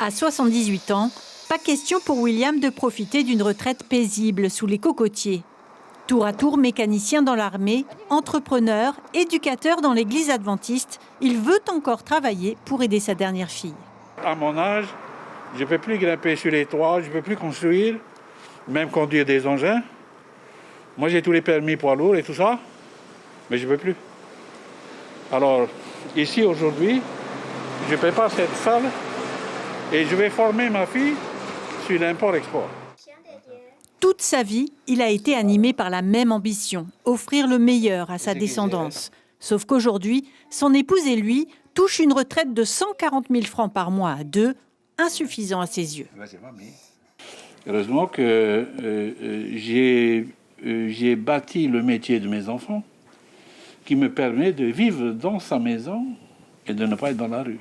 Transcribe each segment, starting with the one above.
À 78 ans, pas question pour William de profiter d'une retraite paisible sous les cocotiers. Tour à tour mécanicien dans l'armée, entrepreneur, éducateur dans l'église adventiste, il veut encore travailler pour aider sa dernière fille. À mon âge, je ne peux plus grimper sur les toits, je ne peux plus construire, même conduire des engins. Moi, j'ai tous les permis poids lourds et tout ça, mais je ne peux plus. Alors, ici, aujourd'hui, je prépare cette salle et je vais former ma fille sur l'import-export. Toute sa vie, il a été animé par la même ambition, offrir le meilleur à sa descendance. Sauf qu'aujourd'hui, son épouse et lui touchent une retraite de 140 000 francs par mois à deux, insuffisant à ses yeux. Heureusement que j'ai bâti le métier de mes enfants qui me permet de vivre dans sa maison et de ne pas être dans la rue.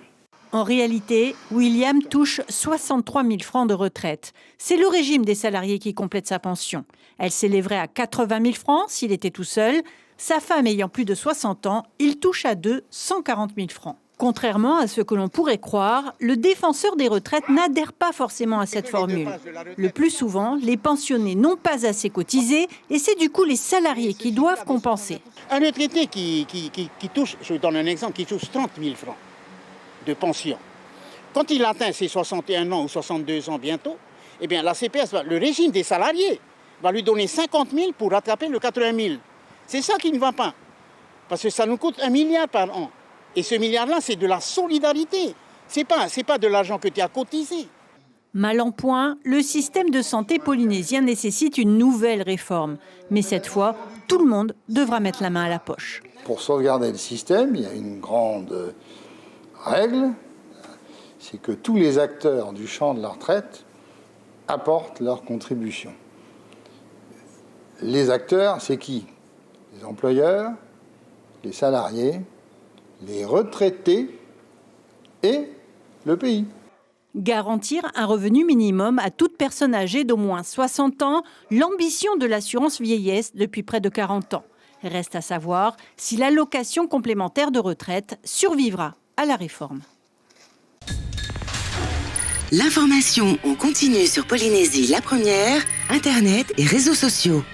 En réalité, William touche 63 000 francs de retraite. C'est le régime des salariés qui complète sa pension. Elle s'élèverait à 80 000 francs s'il était tout seul. Sa femme ayant plus de 60 ans, il touche à deux 140 000 francs. Contrairement à ce que l'on pourrait croire, le défenseur des retraites n'adhère pas forcément à cette formule. Le plus souvent, les pensionnés n'ont pas assez cotisé et c'est du coup les salariés qui doivent compenser. Un retraité qui touche, je vous donne un exemple, qui touche 30 000 francs de pension. Quand il atteint ses 61 ans ou 62 ans bientôt, eh bien la CPS, le régime des salariés, va lui donner 50 000 pour rattraper le 80 000. C'est ça qui ne va pas. Parce que ça nous coûte 1 milliard par an. Et ce milliard-là, c'est de la solidarité. C'est pas de l'argent que tu as cotisé. Mal en point, le système de santé polynésien nécessite une nouvelle réforme. Mais cette fois, tout le monde devra mettre la main à la poche. Pour sauvegarder le système, il y a une grande règle, c'est que tous les acteurs du champ de la retraite apportent leur contribution. Les acteurs, c'est qui? Les employeurs, les salariés, les retraités et le pays. Garantir un revenu minimum à toute personne âgée d'au moins 60 ans, l'ambition de l'assurance vieillesse depuis près de 40 ans. Reste à savoir si l'allocation complémentaire de retraite survivra à la réforme. L'information en continu sur Polynésie la première, Internet et réseaux sociaux.